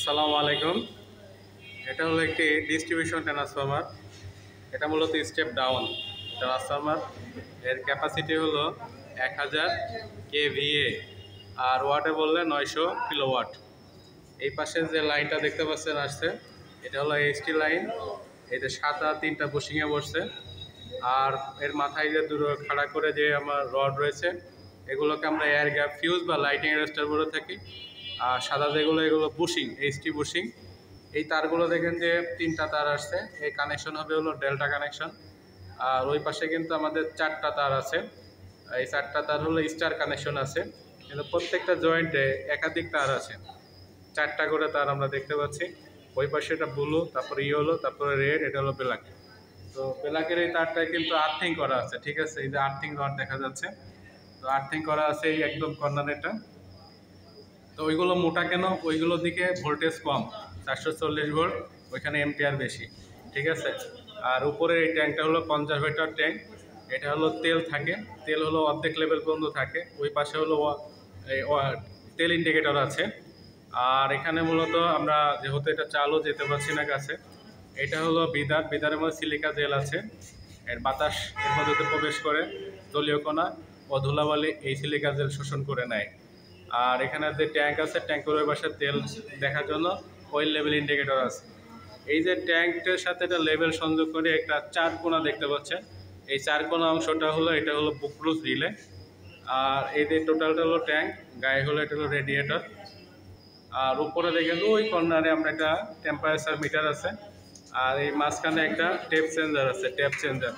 আসসালামু আলাইকুম। এটা হলো একটি ডিস্ট্রিবিউশন ট্রান্সফরমার। এটা মূলত স্টেপ ডাউন ট্রান্সফরমার। এর ক্যাপাসিটি হলো 1000 কেভিএ আর ওয়াটে বললে 900 কিলোওয়াট। এই পাশে যে লাইনটা দেখতে পাচ্ছেন আসছে, এটা হলো এইচটি লাইন। এতে সাদা 3টা বুশিংয়ে বসছে, আর এর মাথায় যে দুটো খাড়া করে যে আমার রড রয়েছে, এগুলোকে আমরা এয়ার গ্যাপ ফিউজ বা লাইটিং অ্যারেস্টার বলে থাকি। আর সাদা যেগুলো, এগুলো বুশিং, এইচটি বুশিং। এই তারগুলো দেখেন যে 3টা তার আসছে। এই কানেকশন হবে হলো ডেল্টা কানেকশন। আর ওই পাশে কিন্তু আমাদের 4টা তার আছে। এই 4টা তার হলো স্টার কানেকশন আছে, কিন্তু প্রত্যেকটা জয়েন্টে একাধিক তার আছে। 4টা করে তার আমরা দেখতে পাচ্ছি। ওই পাশে এটা ব্লু, তারপরে ইয়েলো, তারপরে রেড, এটা হলো ব্ল্যাক। তো ব্ল্যাকের এই তারটায় কিন্তু আর্থিং করা আছে, ঠিক আছে। এই যে আর্থিং রড দেখা যাচ্ছে, তো আর্থিং করা আছে এই একদম কর্নারেটা। তো ওইগুলো মোটা কেন? ওইগুলোর দিকে ভোল্টেজ কম, 440 ভোল্ট, ওইখানে এম্পিয়ার বেশি, ঠিক আছে। আর উপরের এই ট্যাঙ্কটা হলো কনজারভেটর ট্যাঙ্ক। এটা হলো তেল থাকে, তেল হলো অর্ধেক লেভেল পর্যন্ত থাকে। ওই পাশে হলো তেল ইন্ডিকেটর আছে। আর এখানে মূলত আমরা যেহেতু এটা চালও যেতে পারছি না কাছে, এটা হলো বিদারের মধ্যে সিলিকা জেল আছে। এর বাতাস এর মধ্যে প্রবেশ করে দলীয় কণা ও ধুলাবালি এই সিলিকা জেল শোষণ করে নেয়। আর এখানে যে ট্যাঙ্ক আছে, ট্যাঙ্কের ওই পাশে তেল দেখার জন্য অয়েল লেভেল ইন্ডিকেটর আছে। এই যে ট্যাঙ্কটার সাথে একটা লেভেল সংযোগ করে একটা 4 কোণা দেখতে পাচ্ছেন। এই 4 কোণা অংশটা হলো, এটা হলো বুকলুজ রিলে। আর এই যে টোটালটা হলো ট্যাঙ্ক, গায়ে হলো এটা হলো রেডিয়েটর। আর উপরে দেখেন ওই কর্নারে আমরা একটা টেম্পারেচার মিটার আছে। আর এই মাঝখানে একটা টেপ চেঞ্জার আছে, টেপ চেঞ্জার।